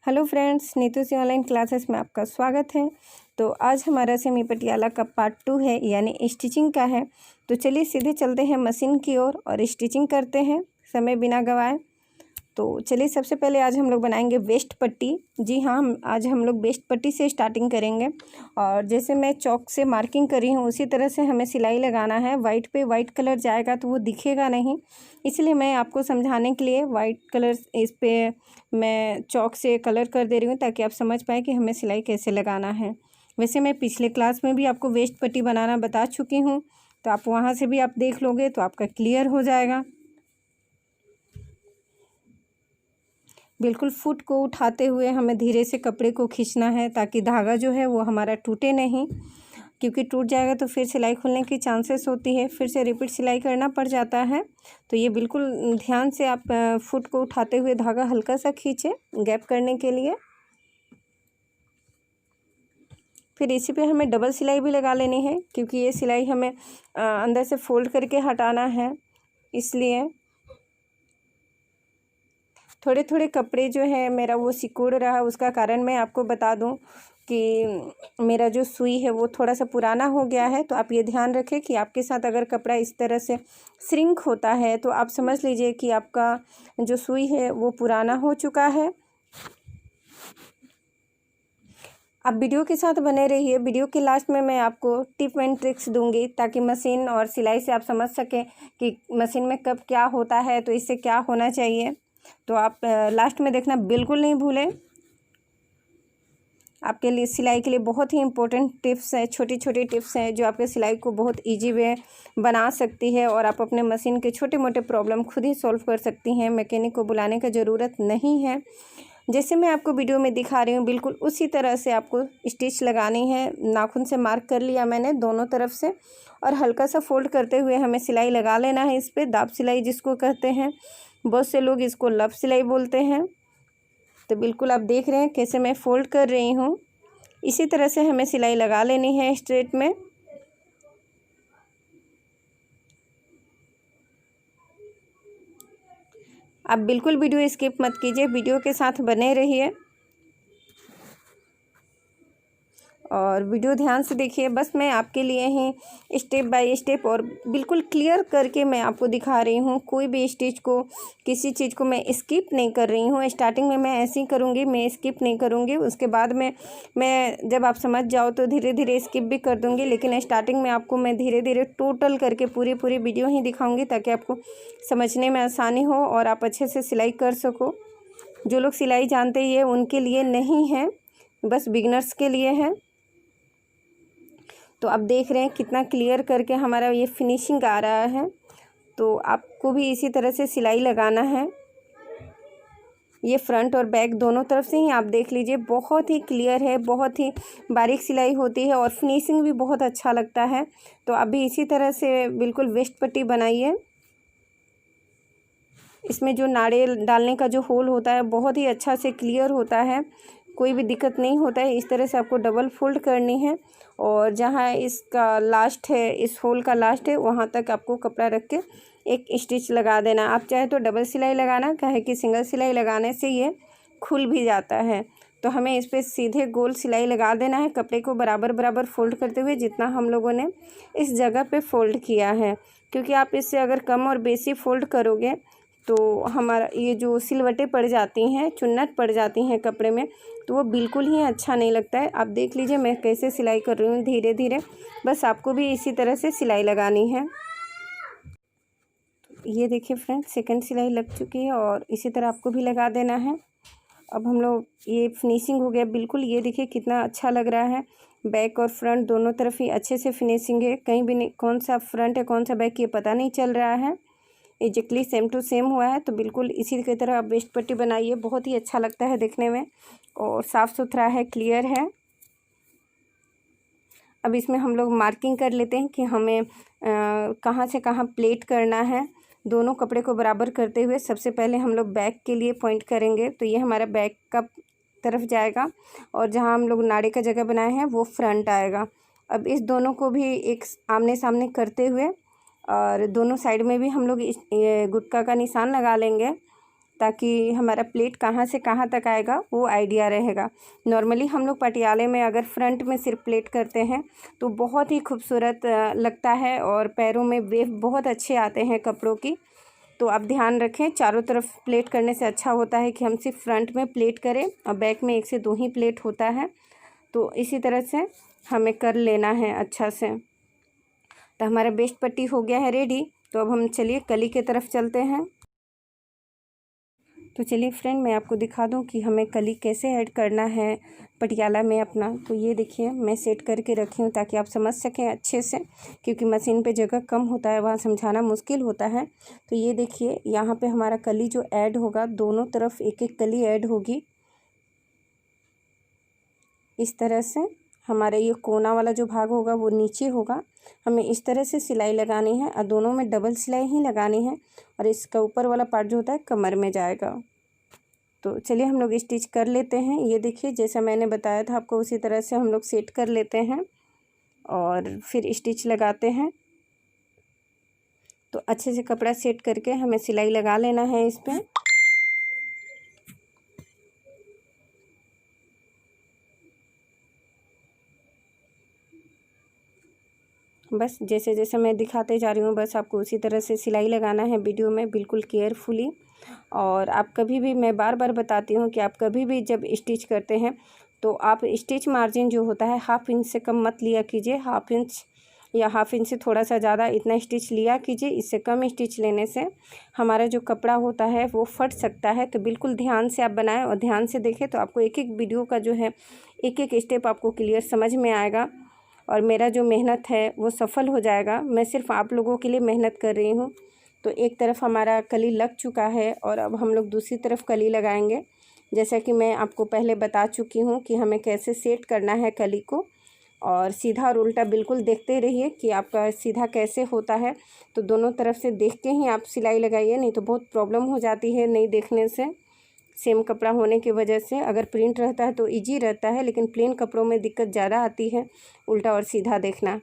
Hello friends, Neetu सी online classes में आपका स्वागत है। तो आज हमारा सेमी पटियाला का पार्ट 2 है, यानी स्टिचिंग का है। तो चलिए सीधे चलते हैं मशीन की ओर और स्टिचिंग करते हैं समय बिना गवाए। तो चलिए सबसे पहले आज हम लोग बनाएंगे वेस्ट पट्टी। जी हाँ, आज हम लोग वेस्ट पट्टी से स्टार्टिंग करेंगे। और जैसे मैं चौक से मार्किंग करी हूँ उसी तरह से हमें सिलाई लगाना है। वाइट पे वाइट कलर जाएगा तो वो दिखेगा नहीं, इसलिए मैं आपको समझाने के लिए वाइट कलर इस पे मैं चौक से कलर कर दे रही हूँ, ताकि आप समझ पाए कि हमें सिलाई कैसे लगाना है। वैसे मैं पिछले क्लास में भी आपको वेस्ट पट्टी बनाना बता चुकी हूँ, तो आप वहाँ से भी आप देख लोगे तो आपका क्लियर हो जाएगा। बिल्कुल फुट को उठाते हुए हमें धीरे से कपड़े को खींचना है, ताकि धागा जो है वो हमारा टूटे नहीं, क्योंकि टूट जाएगा तो फिर सिलाई खुलने की चांसेस होती है, फिर से रिपीट सिलाई करना पड़ जाता है। तो ये बिल्कुल ध्यान से आप फुट को उठाते हुए धागा हल्का सा खींचे गैप करने के लिए। फिर इसी पे हमें डबल सिलाई भी लगा लेनी है, क्योंकि ये सिलाई हमें अंदर से फोल्ड करके हटाना है, इसलिए थोड़े थोड़े कपड़े जो है मेरा वो सिकुड़ रहा है। उसका कारण मैं आपको बता दूं कि मेरा जो सुई है वो थोड़ा सा पुराना हो गया है। तो आप ये ध्यान रखें कि आपके साथ अगर कपड़ा इस तरह से श्रिंक होता है तो आप समझ लीजिए कि आपका जो सुई है वो पुराना हो चुका है। आप वीडियो के साथ बने रहिए। वीडियो के लास्ट में मैं आपको टिप एंड ट्रिक्स दूंगी, ताकि मशीन और सिलाई से आप समझ सकें कि मशीन में कब क्या होता है, तो इससे क्या होना चाहिए। तो आप लास्ट में देखना बिल्कुल नहीं भूलें। आपके लिए सिलाई के लिए बहुत ही इम्पोर्टेंट टिप्स हैं, छोटी छोटी टिप्स हैं जो आपके सिलाई को बहुत इजी वे बना सकती है, और आप अपने मशीन के छोटे मोटे प्रॉब्लम खुद ही सॉल्व कर सकती हैं। मैकेनिक को बुलाने का ज़रूरत नहीं है। जैसे मैं आपको वीडियो में दिखा रही हूँ बिल्कुल उसी तरह से आपको स्टिच लगानी है। नाखून से मार्क कर लिया मैंने दोनों तरफ से, और हल्का सा फोल्ड करते हुए हमें सिलाई लगा लेना है। इस पर दाब सिलाई जिसको कहते हैं, बहुत से लोग इसको लप सिलाई बोलते हैं। तो बिल्कुल आप देख रहे हैं कैसे मैं फ़ोल्ड कर रही हूँ, इसी तरह से हमें सिलाई लगा लेनी है स्ट्रेट में। आप बिल्कुल वीडियो स्किप मत कीजिए, वीडियो के साथ बने रहिए और वीडियो ध्यान से देखिए। बस मैं आपके लिए ही स्टेप बाय स्टेप और बिल्कुल क्लियर करके मैं आपको दिखा रही हूँ। कोई भी स्टिच को, किसी चीज़ को मैं स्किप नहीं कर रही हूँ। स्टार्टिंग में मैं ऐसे ही करूँगी, मैं स्किप नहीं करूँगी। उसके बाद में मैं जब आप समझ जाओ तो धीरे धीरे स्किप भी कर दूँगी, लेकिन स्टार्टिंग में आपको मैं धीरे धीरे टोटल करके पूरी वीडियो ही दिखाऊँगी, ताकि आपको समझने में आसानी हो और आप अच्छे से सिलाई कर सको। जो लोग सिलाई जानते ही है उनके लिए नहीं है, बस बिगिनर्स के लिए है। तो आप देख रहे हैं कितना क्लियर करके हमारा ये फिनिशिंग आ रहा है। तो आपको भी इसी तरह से सिलाई लगाना है। ये फ्रंट और बैक दोनों तरफ से ही आप देख लीजिए, बहुत ही क्लियर है, बहुत ही बारीक सिलाई होती है और फिनिशिंग भी बहुत अच्छा लगता है। तो आप भी इसी तरह से बिल्कुल वेस्ट पट्टी बनाइए। इसमें जो नाड़े डालने का जो होल होता है बहुत ही अच्छा से क्लियर होता है, कोई भी दिक्कत नहीं होता है। इस तरह से आपको डबल फोल्ड करनी है, और जहाँ इसका लास्ट है, इस होल का लास्ट है, वहाँ तक आपको कपड़ा रख के एक स्टिच लगा देना। आप चाहे तो डबल सिलाई लगाना, काहे कि सिंगल सिलाई लगाने से ये खुल भी जाता है। तो हमें इस पर सीधे गोल सिलाई लगा देना है, कपड़े को बराबर बराबर फोल्ड करते हुए, जितना हम लोगों ने इस जगह पे फोल्ड किया है। क्योंकि आप इससे अगर कम और बेसी फोल्ड करोगे तो हमारा ये जो सिलवटें पड़ जाती हैं, चुन्नट पड़ जाती हैं कपड़े में, तो वो बिल्कुल ही अच्छा नहीं लगता है। आप देख लीजिए मैं कैसे सिलाई कर रही हूँ धीरे धीरे। बस आपको भी इसी तरह से सिलाई लगानी है। ये देखिए फ्रेंड, सेकंड सिलाई लग चुकी है और इसी तरह आपको भी लगा देना है। अब हम लोग ये फिनिशिंग हो गया बिल्कुल। ये देखिए कितना अच्छा लग रहा है, बैक और फ्रंट दोनों तरफ ही अच्छे से फिनिशिंग है। कहीं भी नहीं, कौन सा फ्रंट है कौन सा बैक ये पता नहीं चल रहा है। एग्जैक्टली सेम टू सेम हुआ है। तो बिल्कुल इसी की तरह आप वेस्ट पट्टी बनाइए, बहुत ही अच्छा लगता है देखने में और साफ़ सुथरा है, क्लियर है। अब इसमें हम लोग मार्किंग कर लेते हैं कि हमें कहाँ से कहाँ प्लेट करना है। दोनों कपड़े को बराबर करते हुए सबसे पहले हम लोग बैक के लिए पॉइंट करेंगे, तो ये हमारा बैक का तरफ जाएगा, और जहाँ हम लोग नाड़े का जगह बनाए हैं वो फ्रंट आएगा। अब इस दोनों को भी एक आमने सामने करते हुए और दोनों साइड में भी हम लोग गुटका का निशान लगा लेंगे। ताकि हमारा प्लेट कहाँ से कहाँ तक आएगा वो आइडिया रहेगा। नॉर्मली हम लोग पटियाले में अगर फ्रंट में सिर्फ प्लेट करते हैं तो बहुत ही खूबसूरत लगता है और पैरों में वेव बहुत अच्छे आते हैं कपड़ों की। तो आप ध्यान रखें, चारों तरफ प्लेट करने से अच्छा होता है कि हम सिर्फ फ्रंट में प्लेट करें और बैक में 1 से 2 ही प्लेट होता है। तो इसी तरह से हमें कर लेना है अच्छा से। तो हमारा वेस्ट पट्टी हो गया है रेडी। तो अब हम चलिए कली की तरफ चलते हैं। तो चलिए फ्रेंड, मैं आपको दिखा दूं कि हमें कली कैसे ऐड करना है पटियाला में अपना। तो ये देखिए मैं सेट करके रखी हूँ ताकि आप समझ सकें अच्छे से, क्योंकि मशीन पे जगह कम होता है, वहाँ समझाना मुश्किल होता है। तो ये देखिए यहाँ पे हमारा कली जो ऐड होगा, दोनों तरफ एक एक कली ऐड होगी। इस तरह से हमारे ये कोना वाला जो भाग होगा वो नीचे होगा। हमें इस तरह से सिलाई लगानी है और दोनों में डबल सिलाई ही लगानी है। और इसका ऊपर वाला पार्ट जो होता है कमर में जाएगा। तो चलिए हम लोग स्टिच कर लेते हैं। ये देखिए जैसा मैंने बताया था आपको, उसी तरह से हम लोग सेट कर लेते हैं और फिर स्टिच लगाते हैं। तो अच्छे से कपड़ा सेट करके हमें सिलाई लगा लेना है इस पर। बस जैसे जैसे मैं दिखाते जा रही हूँ, बस आपको उसी तरह से सिलाई लगाना है वीडियो में, बिल्कुल केयरफुली। और आप कभी भी, मैं बार बार बताती हूँ कि आप कभी भी जब स्टिच करते हैं तो आप स्टिच मार्जिन जो होता है 1/2 इंच से कम मत लिया कीजिए। 1/2 इंच या 1/2 इंच से थोड़ा सा ज़्यादा इतना स्टिच लिया कीजिए। इससे कम स्टिच लेने से हमारा जो कपड़ा होता है वो फट सकता है। तो बिल्कुल ध्यान से आप बनाएं और ध्यान से देखें, तो आपको एक एक वीडियो का जो है एक एक स्टेप आपको क्लियर समझ में आएगा और मेरा जो मेहनत है वो सफल हो जाएगा। मैं सिर्फ आप लोगों के लिए मेहनत कर रही हूँ। तो एक तरफ हमारा कली लग चुका है और अब हम लोग दूसरी तरफ कली लगाएंगे। जैसा कि मैं आपको पहले बता चुकी हूँ कि हमें कैसे सेट करना है कली को। और सीधा और उल्टा बिल्कुल देखते रहिए कि आपका सीधा कैसे होता है। तो दोनों तरफ से देख के ही आप सिलाई लगाइए, नहीं तो बहुत प्रॉब्लम हो जाती है नहीं देखने से। सेम कपड़ा होने की वजह से अगर प्रिंट रहता है तो इजी रहता है, लेकिन प्लेन कपड़ों में दिक्कत ज़्यादा आती है उल्टा और सीधा देखना।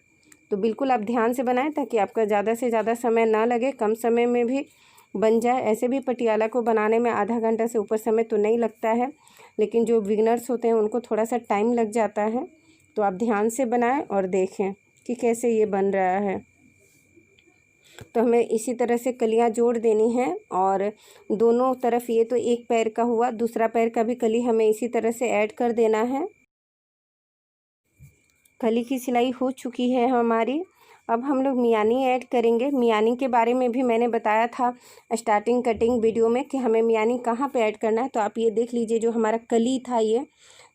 तो बिल्कुल आप ध्यान से बनाएं ताकि आपका ज़्यादा से ज़्यादा समय ना लगे, कम समय में भी बन जाए। ऐसे भी पटियाला को बनाने में आधा घंटा से ऊपर समय तो नहीं लगता है, लेकिन जो बिगनर्स होते हैं उनको थोड़ा सा टाइम लग जाता है। तो आप ध्यान से बनाएं और देखें कि कैसे ये बन रहा है। तो हमें इसी तरह से कलियां जोड़ देनी हैं और दोनों तरफ, ये तो एक पैर का हुआ, दूसरा पैर का भी कली हमें इसी तरह से ऐड कर देना है। कली की सिलाई हो चुकी है हमारी। अब हम लोग मियानी ऐड करेंगे। मियानी के बारे में भी मैंने बताया था स्टार्टिंग कटिंग वीडियो में कि हमें मियानी कहाँ पे ऐड करना है। तो आप ये देख लीजिए, जो हमारा कली था ये,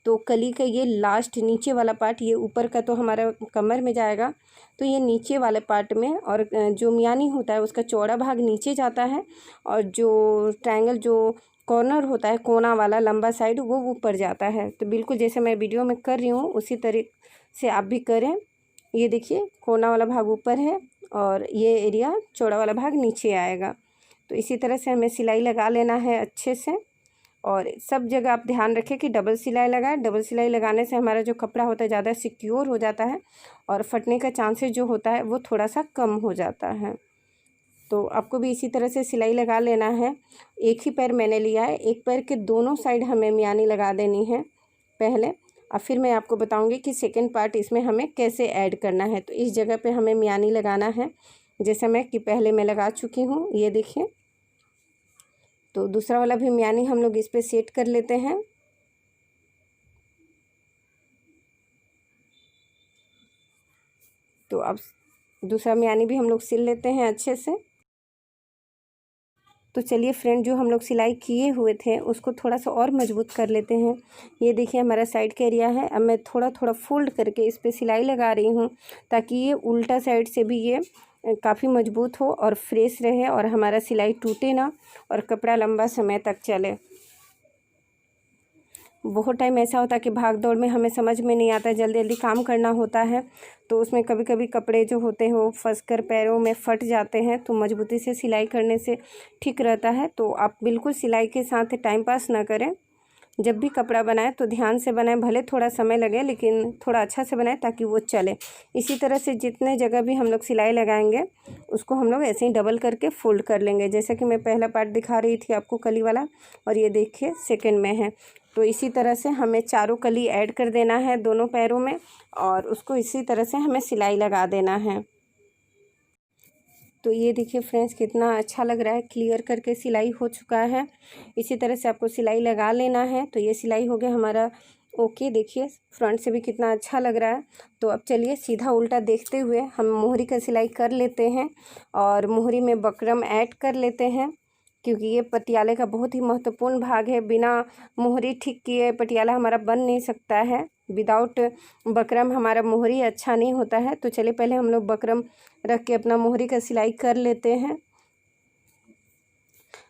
तो कली का ये लास्ट नीचे वाला पार्ट, ये ऊपर का तो हमारा कमर में जाएगा, तो ये नीचे वाले पार्ट में, और जो मियानी होता है उसका चौड़ा भाग नीचे जाता है और जो ट्रायंगल जो कॉर्नर होता है, कोना वाला लंबा साइड, वो ऊपर जाता है। तो बिल्कुल जैसे मैं वीडियो में कर रही हूँ उसी तरीके से आप भी करें। ये देखिए कोना वाला भाग ऊपर है और ये एरिया चौड़ा वाला भाग नीचे आएगा। तो इसी तरह से हमें सिलाई लगा लेना है अच्छे से। और सब जगह आप ध्यान रखें कि डबल सिलाई लगाएं। डबल सिलाई लगाने से हमारा जो कपड़ा होता है ज़्यादा सिक्योर हो जाता है और फटने का चांसेस जो होता है वो थोड़ा सा कम हो जाता है। तो आपको भी इसी तरह से सिलाई लगा लेना है। एक ही पैर मैंने लिया है, एक पैर के दोनों साइड हमें मियानी लगा देनी है पहले, और फिर मैं आपको बताऊंगी कि सेकंड पार्ट इसमें हमें कैसे ऐड करना है। तो इस जगह पे हमें मियानी लगाना है, जैसे मैं कि पहले मैं लगा चुकी हूँ, ये देखिए। तो दूसरा वाला भी मियानी हम लोग इस पे सेट कर लेते हैं। तो अब दूसरा मियानी भी हम लोग सिल लेते हैं अच्छे से। तो चलिए फ्रेंड, जो हम लोग सिलाई किए हुए थे उसको थोड़ा सा और मजबूत कर लेते हैं। ये देखिए हमारा साइड का एरिया है। अब मैं थोड़ा थोड़ा फोल्ड करके इस पर सिलाई लगा रही हूँ ताकि ये उल्टा साइड से भी ये काफ़ी मजबूत हो और फ्रेश रहे और हमारा सिलाई टूटे ना और कपड़ा लंबा समय तक चले। बहुत टाइम ऐसा होता है कि भाग दौड़ में हमें समझ में नहीं आता, जल्दी जल्दी काम करना होता है, तो उसमें कभी कभी कपड़े जो होते हैं वो फंस कर पैरों में फट जाते हैं। तो मजबूती से सिलाई करने से ठीक रहता है। तो आप बिल्कुल सिलाई के साथ टाइम पास ना करें। जब भी कपड़ा बनाए तो ध्यान से बनाए, भले थोड़ा समय लगे लेकिन थोड़ा अच्छा से बनाए ताकि वो चले। इसी तरह से जितने जगह भी हम लोग सिलाई लगाएंगे उसको हम लोग ऐसे ही डबल करके फोल्ड कर लेंगे। जैसा कि मैं पहला पार्ट दिखा रही थी आपको कली वाला, और ये देखिए सेकेंड में है। तो इसी तरह से हमें चारों कली ऐड कर देना है दोनों पैरों में, और उसको इसी तरह से हमें सिलाई लगा देना है। तो ये देखिए फ्रेंड्स कितना अच्छा लग रहा है, क्लियर करके सिलाई हो चुका है। इसी तरह से आपको सिलाई लगा लेना है। तो ये सिलाई हो गया हमारा ओके। देखिए फ्रंट से भी कितना अच्छा लग रहा है। तो अब चलिए सीधा उल्टा देखते हुए हम मोहरी का सिलाई कर लेते हैं, और मोहरी में बकरम ऐड कर लेते हैं, क्योंकि ये पटियाले का बहुत ही महत्वपूर्ण भाग है। बिना मोहरी ठीक किए पटियाला हमारा बन नहीं सकता है। विदाउट बकरम हमारा मोहरी अच्छा नहीं होता है। तो चलिए पहले हम लोग बकरम रख के अपना मोहरी का सिलाई कर लेते हैं।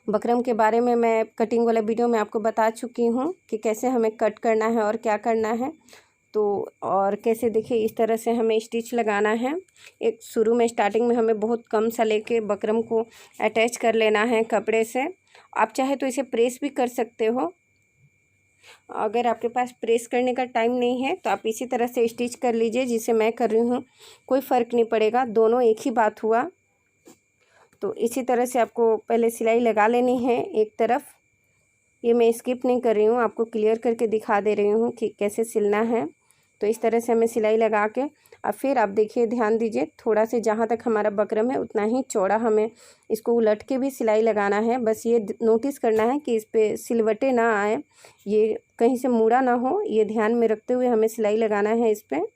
बकरम के बारे में मैं कटिंग वाला वीडियो में आपको बता चुकी हूँ कि कैसे हमें कट करना है और क्या करना है। तो और कैसे देखिए इस तरह से हमें स्टिच लगाना है। एक शुरू में स्टार्टिंग में हमें बहुत कम सा लेके बकरम को अटैच कर लेना है कपड़े से। आप चाहे तो इसे प्रेस भी कर सकते हो। अगर आपके पास प्रेस करने का टाइम नहीं है तो आप इसी तरह से स्टिच कर लीजिए जिसे मैं कर रही हूँ, कोई फ़र्क नहीं पड़ेगा, दोनों एक ही बात हुआ। तो इसी तरह से आपको पहले सिलाई लगा लेनी है एक तरफ। ये मैं स्किप नहीं कर रही हूँ, आपको क्लियर करके दिखा दे रही हूँ कि कैसे सिलना है। तो इस तरह से हमें सिलाई लगा के अब फिर आप देखिए, ध्यान दीजिए, थोड़ा से जहाँ तक हमारा बकरम है उतना ही चौड़ा हमें इसको उलट के भी सिलाई लगाना है। बस ये नोटिस करना है कि इस पर सिलवटें ना आए, ये कहीं से मुड़ा ना हो, ये ध्यान में रखते हुए हमें सिलाई लगाना है इस पर।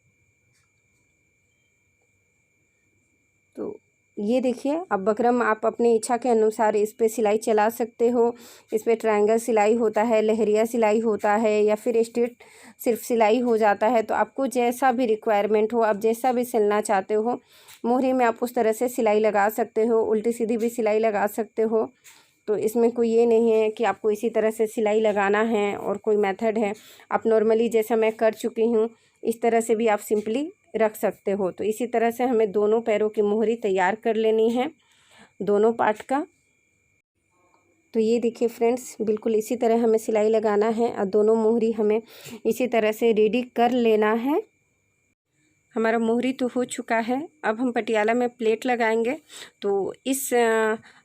तो ये देखिए अब बकरम आप अपनी इच्छा के अनुसार इस पर सिलाई चला सकते हो। इस पर ट्रायंगल सिलाई होता है, लहरिया सिलाई होता है, या फिर स्ट्रेट सिर्फ सिलाई हो जाता है। तो आपको जैसा भी रिक्वायरमेंट हो, आप जैसा भी सिलना चाहते हो मोहरी में, आप उस तरह से सिलाई लगा सकते हो। उल्टी सीधी भी सिलाई लगा सकते हो। तो इसमें कोई ये नहीं है कि आपको इसी तरह से सिलाई लगाना है और कोई मेथड है। आप नॉर्मली जैसा मैं कर चुकी हूँ इस तरह से भी आप सिंपली रख सकते हो। तो इसी तरह से हमें दोनों पैरों की मोहरी तैयार कर लेनी है, दोनों पार्ट का। तो ये देखिए फ्रेंड्स, बिल्कुल इसी तरह हमें सिलाई लगाना है और दोनों मोहरी हमें इसी तरह से रेडी कर लेना है। हमारा मोहरी तो हो चुका है, अब हम पटियाला में प्लेट लगाएंगे। तो इस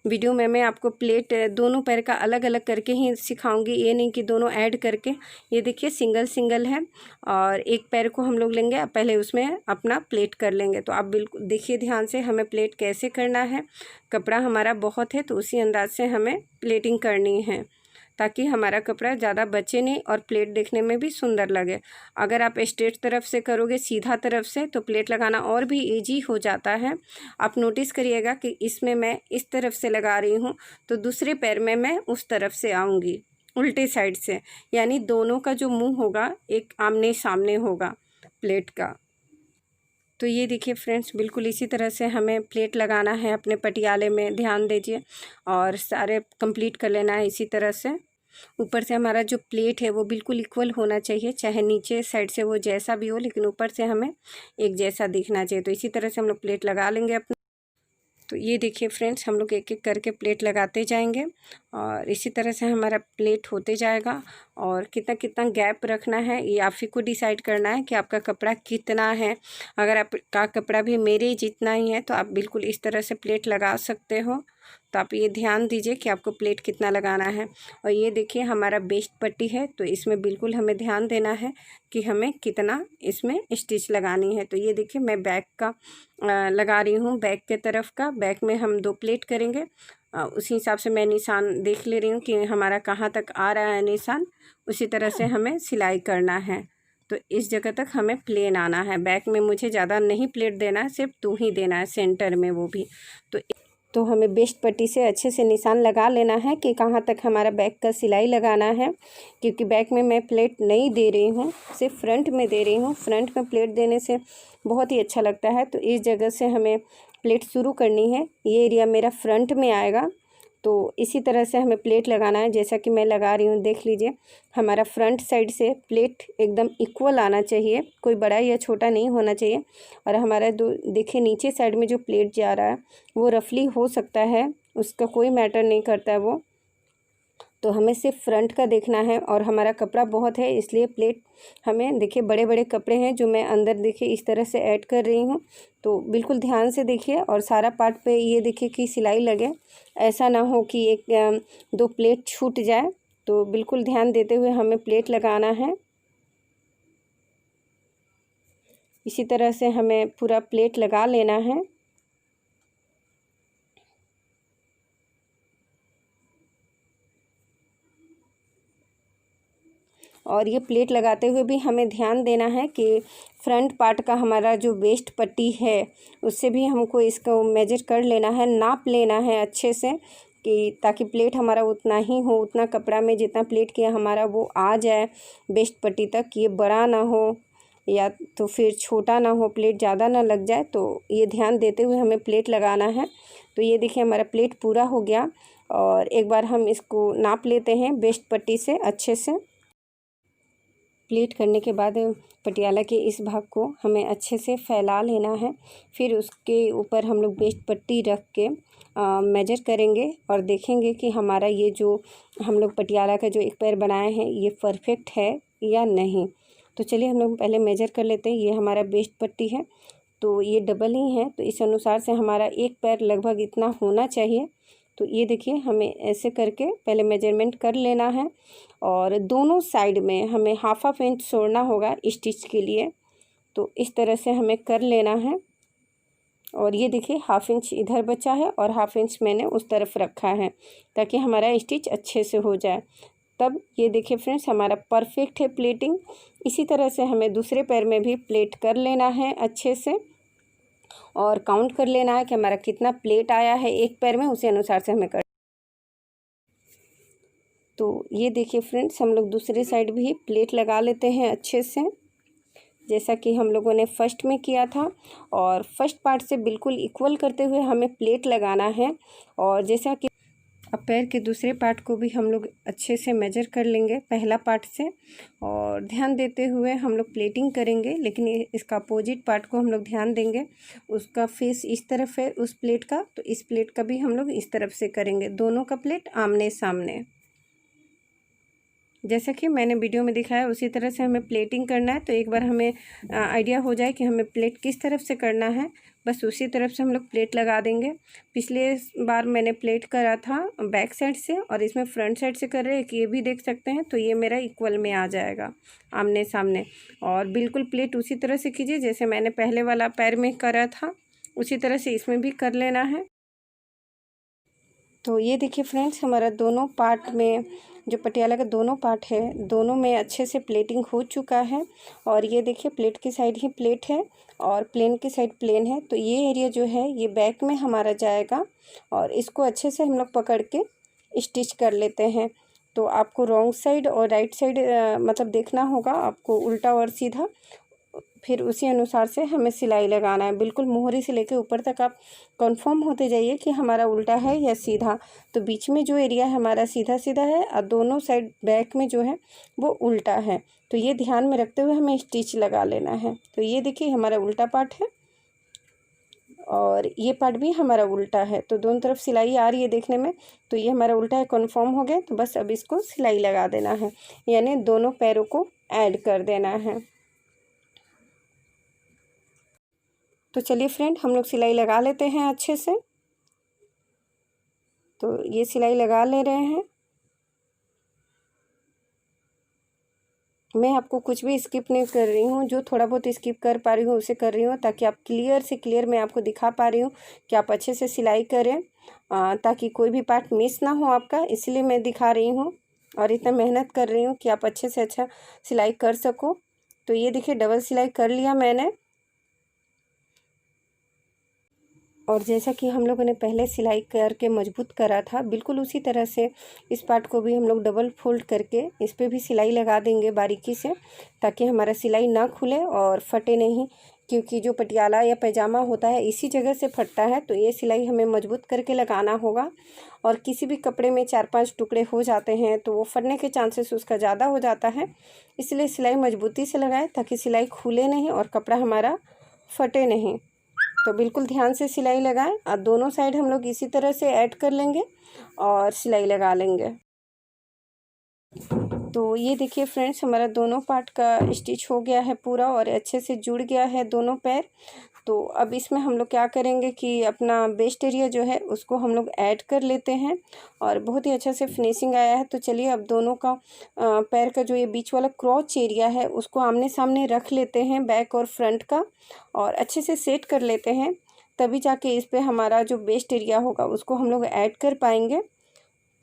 वीडियो में मैं आपको प्लेट दोनों पैर का अलग अलग करके ही सिखाऊंगी, ये नहीं कि दोनों ऐड करके। ये देखिए सिंगल सिंगल है, और एक पैर को हम लोग लेंगे, अब पहले उसमें अपना प्लेट कर लेंगे। तो आप बिल्कुल देखिए ध्यान से हमें प्लेट कैसे करना है। कपड़ा हमारा बहुत है तो उसी अंदाज से हमें प्लेटिंग करनी है, ताकि हमारा कपड़ा ज़्यादा बचे नहीं और प्लेट देखने में भी सुंदर लगे। अगर आप स्ट्रेट तरफ से करोगे, सीधा तरफ से, तो प्लेट लगाना और भी इजी हो जाता है। आप नोटिस करिएगा कि इसमें मैं इस तरफ से लगा रही हूँ तो दूसरे पैर में मैं उस तरफ से आऊँगी उल्टे साइड से, यानी दोनों का जो मुँह होगा एक आमने सामने होगा प्लेट का। तो ये देखिए फ्रेंड्स, बिल्कुल इसी तरह से हमें प्लेट लगाना है अपने पटियाले में, ध्यान दीजिए, और सारे कंप्लीट कर लेना है इसी तरह से। ऊपर से हमारा जो प्लेट है वो बिल्कुल इक्वल होना चाहिए, चाहे नीचे साइड से वो जैसा भी हो, लेकिन ऊपर से हमें एक जैसा दिखना चाहिए। तो इसी तरह से हम लोग प्लेट लगा लेंगे अपने। तो ये देखिए फ्रेंड्स, हम लोग एक एक करके प्लेट लगाते जाएंगे और इसी तरह से हमारा प्लेट होते जाएगा। और कितना कितना गैप रखना है ये आप ही को डिसाइड करना है कि आपका कपड़ा कितना है। अगर आपका कपड़ा भी मेरे जितना ही है तो आप बिल्कुल इस तरह से प्लेट लगा सकते हो। तो आप ये ध्यान दीजिए कि आपको प्लेट कितना लगाना है। और ये देखिए हमारा वेस्ट पट्टी है, तो इसमें बिल्कुल हमें ध्यान देना है कि हमें कितना इसमें स्टिच लगानी है। तो ये देखिए मैं बैक का लगा रही हूँ, बैक के तरफ का। बैक में हम 2 प्लेट करेंगे, उसी हिसाब से मैं निशान देख ले रही हूँ कि हमारा कहाँ तक आ रहा है निशान, उसी तरह से हमें सिलाई करना है। तो इस जगह तक हमें प्लेन आना है। बैक में मुझे ज़्यादा नहीं प्लेट देना है, सिर्फ 2 ही देना है, सेंटर में वो भी। तो हमें वेस्ट पट्टी से अच्छे से निशान लगा लेना है कि कहाँ तक हमारा बैक का सिलाई लगाना है, क्योंकि बैक में मैं प्लेट नहीं दे रही हूँ, सिर्फ फ्रंट में दे रही हूँ। फ्रंट में प्लेट देने से बहुत ही अच्छा लगता है। तो इस जगह से हमें प्लेट शुरू करनी है, ये एरिया मेरा फ्रंट में आएगा। तो इसी तरह से हमें प्लेट लगाना है, जैसा कि मैं लगा रही हूँ। देख लीजिए हमारा फ्रंट साइड से प्लेट एकदम इक्वल आना चाहिए, कोई बड़ा या छोटा नहीं होना चाहिए। और हमारा देखिए नीचे साइड में जो प्लेट जा रहा है वो रफली हो सकता है, उसका कोई मैटर नहीं करता है वो। तो हमें सिर्फ फ्रंट का देखना है और हमारा कपड़ा बहुत है, इसलिए प्लेट हमें देखिए बड़े बड़े कपड़े हैं जो मैं अंदर देखिए इस तरह से ऐड कर रही हूँ। तो बिल्कुल ध्यान से देखिए और सारा पार्ट पे ये देखिए कि सिलाई लगे, ऐसा ना हो कि एक दो प्लेट छूट जाए। तो बिल्कुल ध्यान देते हुए हमें प्लेट लगाना है। इसी तरह से हमें पूरा प्लेट लगा लेना है। और ये प्लेट लगाते हुए भी हमें ध्यान देना है कि फ्रंट पार्ट का हमारा जो वेस्ट पट्टी है उससे भी हमको इसको मेजर कर लेना है, नाप लेना है अच्छे से, कि ताकि प्लेट हमारा उतना ही हो, उतना कपड़ा में जितना प्लेट किया हमारा वो आ जाए वेस्ट पट्टी तक। ये बड़ा ना हो या तो फिर छोटा ना हो, प्लेट ज़्यादा ना लग जाए। तो ये ध्यान देते हुए हमें प्लेट लगाना है। तो ये देखिए हमारा प्लेट पूरा हो गया और एक बार हम इसको नाप लेते हैं वेस्ट पट्टी से अच्छे से। प्लेट करने के बाद पटियाला के इस भाग को हमें अच्छे से फैला लेना है। फिर उसके ऊपर हम लोग वेस्ट पट्टी रख के मेजर करेंगे और देखेंगे कि हमारा ये जो हम लोग पटियाला का जो एक पैर बनाए हैं ये परफेक्ट है या नहीं। तो चलिए हम लोग पहले मेजर कर लेते हैं। ये हमारा वेस्ट पट्टी है तो ये डबल ही है, तो इस अनुसार से हमारा एक पैर लगभग इतना होना चाहिए। तो ये देखिए हमें ऐसे करके पहले मेजरमेंट कर लेना है और दोनों साइड में हमें हाफ इंच छोड़ना होगा स्टिच के लिए। तो इस तरह से हमें कर लेना है। और ये देखिए हाफ इंच इधर बचा है और हाफ इंच मैंने उस तरफ रखा है ताकि हमारा स्टिच अच्छे से हो जाए। तब ये देखिए फ्रेंड्स हमारा परफेक्ट है प्लेटिंग। इसी तरह से हमें दूसरे पैर में भी प्लेट कर लेना है अच्छे से और काउंट कर लेना है कि हमारा कितना प्लेट आया है एक पैर में, उसी अनुसार से हमें कर। तो ये देखिए फ्रेंड्स हम लोग दूसरे साइड भी प्लेट लगा लेते हैं अच्छे से, जैसा कि हम लोगों ने फर्स्ट में किया था। और फर्स्ट पार्ट से बिल्कुल इक्वल करते हुए हमें प्लेट लगाना है। और जैसा कि अब पैर के दूसरे पार्ट को भी हम लोग अच्छे से मेजर कर लेंगे पहला पार्ट से, और ध्यान देते हुए हम लोग प्लेटिंग करेंगे। लेकिन इसका अपोजिट पार्ट को हम लोग ध्यान देंगे, उसका फेस इस तरफ है उस प्लेट का, तो इस प्लेट का भी हम लोग इस तरफ से करेंगे, दोनों का प्लेट आमने सामने। जैसा कि मैंने वीडियो में दिखाया उसी तरह से हमें प्लेटिंग करना है। तो एक बार हमें आइडिया हो जाए कि हमें प्लेट किस तरफ से करना है, बस उसी तरफ से हम लोग प्लेट लगा देंगे। पिछले बार मैंने प्लेट करा था बैक साइड से और इसमें फ्रंट साइड से कर रहे हैं कि ये भी देख सकते हैं। तो ये मेरा इक्वल में आ जाएगा आमने सामने। और बिल्कुल प्लेट उसी तरह से कीजिए जैसे मैंने पहले वाला पैर में करा था, उसी तरह से इसमें भी कर लेना है। तो ये देखिए फ्रेंड्स हमारा दोनों पार्ट में जो पटियाला का दोनों पार्ट है दोनों में अच्छे से प्लेटिंग हो चुका है। और ये देखिए प्लेट की साइड ही प्लेट है और प्लेन की साइड प्लेन है। तो ये एरिया जो है ये बैक में हमारा जाएगा और इसको अच्छे से हम लोग पकड़ के स्टिच कर लेते हैं। तो आपको रॉन्ग साइड और राइट साइड मतलब देखना होगा आपको, उल्टा और सीधा, फिर उसी अनुसार से हमें सिलाई लगाना है। बिल्कुल मोहरी से लेकर ऊपर तक आप कंफर्म होते जाइए कि हमारा उल्टा है या सीधा। तो बीच में जो एरिया है हमारा सीधा सीधा है और दोनों साइड बैक में जो है वो उल्टा है। तो ये ध्यान में रखते हुए हमें स्टिच लगा लेना है। तो ये देखिए हमारा उल्टा पार्ट है और ये पार्ट भी हमारा उल्टा है। तो दोनों तरफ सिलाई आ रही है देखने में। तो ये हमारा उल्टा है, कन्फर्म हो गया। तो बस अब इसको सिलाई लगा देना है, यानी दोनों पैरों को ऐड कर देना है। तो चलिए फ्रेंड हम लोग सिलाई लगा लेते हैं अच्छे से। तो ये सिलाई लगा ले रहे हैं। मैं आपको कुछ भी स्किप नहीं कर रही हूँ, जो थोड़ा बहुत स्किप कर पा रही हूँ उसे कर रही हूँ ताकि आप क्लियर से क्लियर मैं आपको दिखा पा रही हूँ कि आप अच्छे से सिलाई करें, ताकि कोई भी पार्ट मिस ना हो आपका। इसलिए मैं दिखा रही हूँ और इतना मेहनत कर रही हूँ कि आप अच्छे से अच्छा सिलाई कर सको। तो ये देखिए डबल सिलाई कर लिया मैंने। और जैसा कि हम लोगों ने पहले सिलाई करके मजबूत करा था, बिल्कुल उसी तरह से इस पार्ट को भी हम लोग डबल फोल्ड करके इस पर भी सिलाई लगा देंगे बारीकी से, ताकि हमारा सिलाई ना खुले और फटे नहीं। क्योंकि जो पटियाला या पैजामा होता है इसी जगह से फटता है। तो ये सिलाई हमें मजबूत करके लगाना होगा। और किसी भी कपड़े में 4-5 टुकड़े हो जाते हैं तो वो फटने के चांसेस उसका ज़्यादा हो जाता है। इसलिए सिलाई मजबूती से लगाएं ताकि सिलाई खुले नहीं और कपड़ा हमारा फटे नहीं। तो बिल्कुल ध्यान से सिलाई लगाएं और दोनों साइड हम लोग इसी तरह से ऐड कर लेंगे और सिलाई लगा लेंगे। तो ये देखिए फ्रेंड्स, हमारा दोनों पार्ट का स्टिच हो गया है पूरा और अच्छे से जुड़ गया है दोनों पैर। तो अब इसमें हम लोग क्या करेंगे कि अपना वेस्ट एरिया जो है उसको हम लोग ऐड कर लेते हैं और बहुत ही अच्छा से फिनिशिंग आया है। तो चलिए अब दोनों का पैर का जो ये बीच वाला क्रॉच एरिया है उसको आमने सामने रख लेते हैं, बैक और फ्रंट का, और अच्छे से सेट कर लेते हैं। तभी जाके इस पर हमारा जो वेस्ट एरिया होगा उसको हम लोग ऐड कर पाएंगे।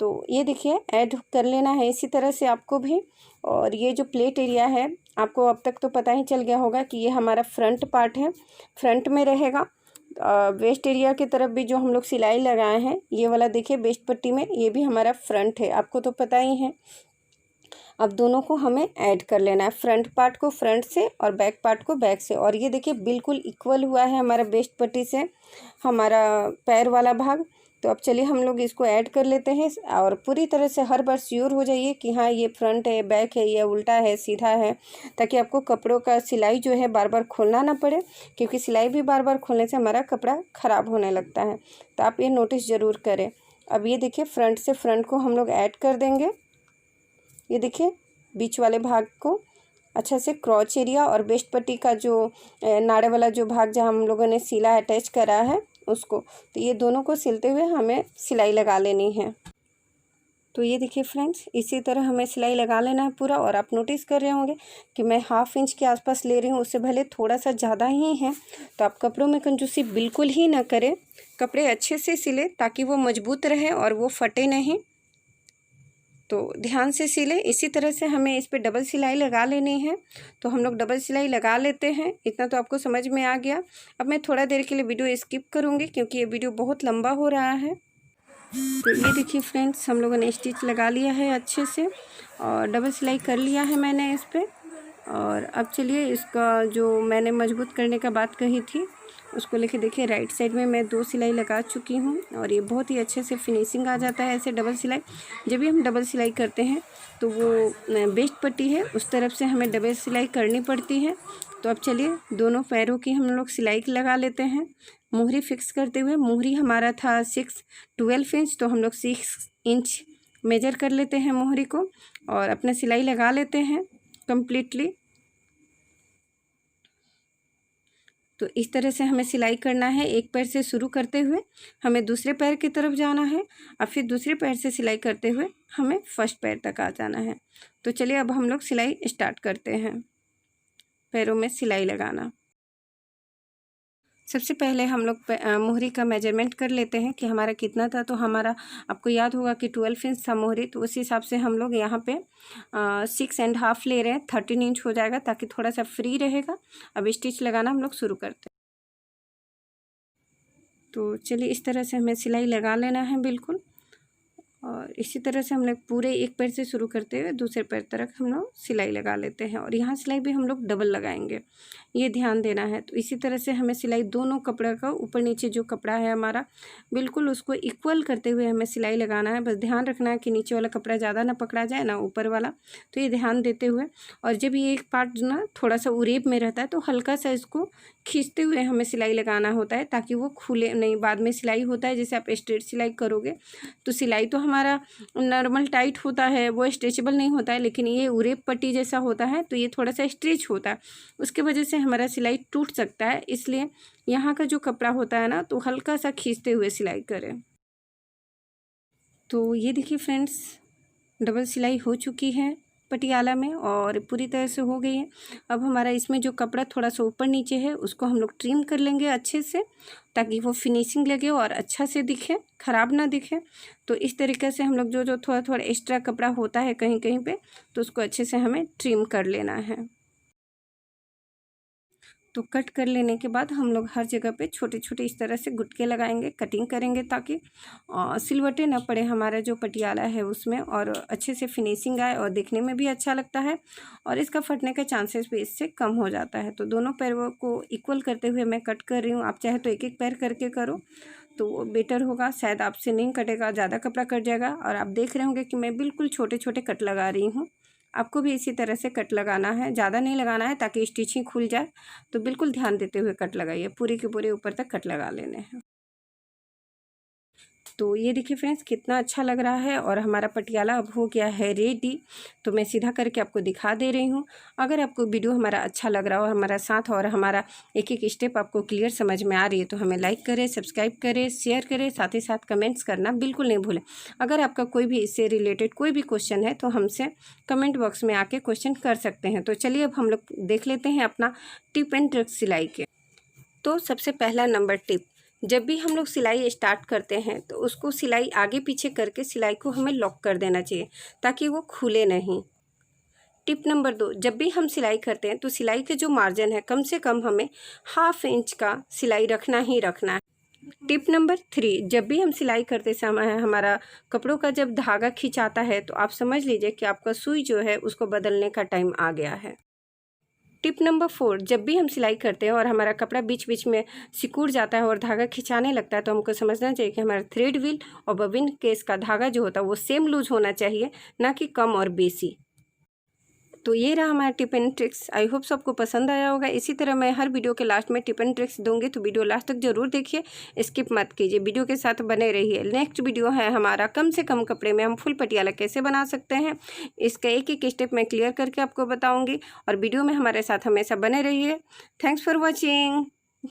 तो ये देखिए ऐड कर लेना है इसी तरह से आपको भी। और ये जो प्लेट एरिया है, आपको अब तक तो पता ही चल गया होगा कि ये हमारा फ्रंट पार्ट है, फ्रंट में रहेगा। वेस्ट एरिया की तरफ भी जो हम लोग सिलाई लगाए हैं, ये वाला देखिए वेस्ट पट्टी में, ये भी हमारा फ्रंट है, आपको तो पता ही है। अब दोनों को हमें ऐड कर लेना है, फ्रंट पार्ट को फ्रंट से और बैक पार्ट को बैक से। और ये देखिए बिल्कुल इक्वल हुआ है हमारा वेस्ट पट्टी से हमारा पैर वाला भाग। तो अब चलिए हम लोग इसको ऐड कर लेते हैं और पूरी तरह से हर बार श्योर हो जाइए कि हाँ ये फ्रंट है, बैक है, या उल्टा है, सीधा है, ताकि आपको कपड़ों का सिलाई जो है बार बार खोलना ना पड़े, क्योंकि सिलाई भी बार बार खोलने से हमारा कपड़ा ख़राब होने लगता है। तो आप ये नोटिस ज़रूर करें। अब ये देखिए फ्रंट से फ्रंट को हम लोग ऐड कर देंगे। ये देखिए बीच वाले भाग को अच्छा से क्रॉच एरिया और वेस्ट पट्टी का जो नाड़े वाला जो भाग जहाँ हम लोगों ने सिला अटैच करा है उसको, तो ये दोनों को सिलते हुए हमें सिलाई लगा लेनी है। तो ये देखिए फ्रेंड्स, इसी तरह हमें सिलाई लगा लेना है पूरा। और आप नोटिस कर रहे होंगे कि मैं 1/2 इंच के आसपास ले रही हूँ, उससे भले थोड़ा सा ज़्यादा ही है। तो आप कपड़ों में कंजूसी बिल्कुल ही ना करें, कपड़े अच्छे से सिले ताकि वो मजबूत रहे और वो फटे नहीं। तो ध्यान से सिले। इसी तरह से हमें इस पे डबल सिलाई लगा लेनी है। तो हम लोग डबल सिलाई लगा लेते हैं। इतना तो आपको समझ में आ गया। अब मैं थोड़ा देर के लिए वीडियो स्किप करूँगी क्योंकि ये वीडियो बहुत लंबा हो रहा है। तो ये देखिए फ्रेंड्स, हम लोगों ने स्टिच लगा लिया है अच्छे से और डबल सिलाई कर लिया है मैंने इस पर। और अब चलिए इसका जो मैंने मजबूत करने का बात कही थी उसको लेके देखिए, राइट साइड में मैं 2 सिलाई लगा चुकी हूँ और ये बहुत ही अच्छे से फिनिशिंग आ जाता है ऐसे डबल सिलाई। जब भी हम डबल सिलाई करते हैं तो वो वेस्ट पट्टी है उस तरफ से हमें डबल सिलाई करनी पड़ती है। तो अब चलिए दोनों पैरों की हम लोग सिलाई लगा लेते हैं। मोहरी फिक्स करते हुए, मोहरी हमारा था 12 इंच, तो हम लोग 6 इंच मेजर कर लेते हैं मोहरी को और अपना सिलाई लगा लेते हैं कम्प्लीटली। तो इस तरह से हमें सिलाई करना है। एक पैर से शुरू करते हुए हमें दूसरे पैर की तरफ जाना है और फिर दूसरे पैर से सिलाई करते हुए हमें फर्स्ट पैर तक आ जाना है। तो चलिए अब हम लोग सिलाई स्टार्ट करते हैं, पैरों में सिलाई लगाना। सबसे पहले हम लोग मोहरी का मेजरमेंट कर लेते हैं कि हमारा कितना था। तो हमारा आपको याद होगा कि 12 इंच था मोहरी, तो उस हिसाब से हम लोग यहाँ पे 6.5 ले रहे हैं, 13 इंच हो जाएगा ताकि थोड़ा सा फ्री रहेगा। अब स्टिच लगाना हम लोग शुरू करते हैं। तो चलिए इस तरह से हमें सिलाई लगा लेना है बिल्कुल। और इसी तरह से हम लोग पूरे एक पैर से शुरू करते हुए दूसरे पैर तक हम लोग सिलाई लगा लेते हैं। और यहाँ सिलाई भी हम लोग डबल लगाएंगे, ये ध्यान देना है। तो इसी तरह से हमें सिलाई दोनों कपड़ा का ऊपर नीचे जो कपड़ा है हमारा बिल्कुल उसको इक्वल करते हुए हमें सिलाई लगाना है। बस ध्यान रखना है कि नीचे वाला कपड़ा ज़्यादा ना पकड़ा जाए ना ऊपर वाला, तो ये ध्यान देते हुए। और जब ये एक पार्ट जो ना थोड़ा सा उरेब में रहता है तो हल्का सा इसको खींचते हुए हमें सिलाई लगाना होता है ताकि वो खुले नहीं। बाद में सिलाई होता है जैसे आप स्ट्रेट सिलाई करोगे तो सिलाई तो हमारा नॉर्मल टाइट होता है, वो स्ट्रेचेबल नहीं होता है, लेकिन ये उरेब पट्टी जैसा होता है तो ये थोड़ा सा स्ट्रेच होता है, उसके वजह से हमारा सिलाई टूट सकता है। इसलिए यहाँ का जो कपड़ा होता है ना तो हल्का सा खींचते हुए सिलाई करें। तो ये देखिए फ्रेंड्स, डबल सिलाई हो चुकी है पटियाला में और पूरी तरह से हो गई है। अब हमारा इसमें जो कपड़ा थोड़ा सा ऊपर नीचे है उसको हम लोग ट्रिम कर लेंगे अच्छे से ताकि वो फिनिशिंग लगे और अच्छा से दिखे, ख़राब ना दिखे। तो इस तरीके से हम लोग जो जो थोड़ा थोड़ा एक्स्ट्रा कपड़ा होता है कहीं कहीं पे तो उसको अच्छे से हमें ट्रिम कर लेना है। तो कट कर लेने के बाद हम लोग हर जगह पे छोटे छोटे इस तरह से गुटके लगाएंगे, कटिंग करेंगे ताकि सिलवटें ना पड़े हमारा जो पटियाला है उसमें, और अच्छे से फिनिशिंग आए और देखने में भी अच्छा लगता है और इसका फटने का चांसेस भी इससे कम हो जाता है। तो दोनों पैरों को इक्वल करते हुए मैं कट कर रही हूँ। आप चाहे तो एक एक पैर करके करो तो बेटर होगा, शायद आपसे नहीं कटेगा, ज़्यादा कपड़ा कट जाएगा। और आप देख रहे होंगे कि मैं बिल्कुल छोटे छोटे कट लगा रही हूँ। आपको भी इसी तरह से कट लगाना है, ज़्यादा नहीं लगाना है ताकि स्टिचिंग खुल जाए। तो बिल्कुल ध्यान देते हुए कट लगाइए, पूरे के पूरे ऊपर तक कट लगा लेने हैं। तो ये देखिए फ्रेंड्स कितना अच्छा लग रहा है और हमारा पटियाला अब हो गया है रेडी। तो मैं सीधा करके आपको दिखा दे रही हूँ। अगर आपको वीडियो हमारा अच्छा लग रहा हो, हमारा साथ और हमारा एक एक स्टेप आपको क्लियर समझ में आ रही है तो हमें लाइक करें, सब्सक्राइब करें, शेयर करें, साथ ही साथ कमेंट्स करना बिल्कुल नहीं भूलें। अगर आपका कोई भी इससे रिलेटेड कोई भी क्वेश्चन है तो हमसे कमेंट बॉक्स में आके क्वेश्चन कर सकते हैं। तो चलिए अब हम लोग देख लेते हैं अपना टिप एंड ट्रिक सिलाई के। तो सबसे पहला नंबर टिप, जब भी हम लोग सिलाई स्टार्ट करते हैं तो उसको सिलाई आगे पीछे करके सिलाई को हमें लॉक कर देना चाहिए ताकि वो खुले नहीं। टिप नंबर 2, जब भी हम सिलाई करते हैं तो सिलाई के जो मार्जिन है कम से कम हमें 1/2 इंच का सिलाई रखना ही रखना है। टिप नंबर 3, जब भी हम सिलाई करते समय हमारा कपड़ों का जब धागा खिंचाता है तो आप समझ लीजिए कि आपका सुई जो है उसको बदलने का टाइम आ गया है। टिप नंबर 4, जब भी हम सिलाई करते हैं और हमारा कपड़ा बीच बीच में सिकुड़ जाता है और धागा खिंचाने लगता है तो हमको समझना चाहिए कि हमारा थ्रेड व्हील और बबिन केस का धागा जो होता है वो सेम लूज होना चाहिए, ना कि कम और बेसी। तो ये रहा हमारा tip and tricks. I hope सबको पसंद आया होगा। इसी तरह मैं हर वीडियो के लास्ट में टिप एंड ट्रिक्स दूंगी, तो वीडियो लास्ट तक जरूर देखिए, स्किप मत कीजिए, वीडियो के साथ बने रहिए। नेक्स्ट वीडियो है हमारा कम से कम कपड़े में हम फुल पटियाला कैसे बना सकते हैं, इसका एक एक स्टेप मैं क्लियर करके आपको बताऊँगी और वीडियो में हमारे साथ हमेशा बने रहिए। Thanks for watching.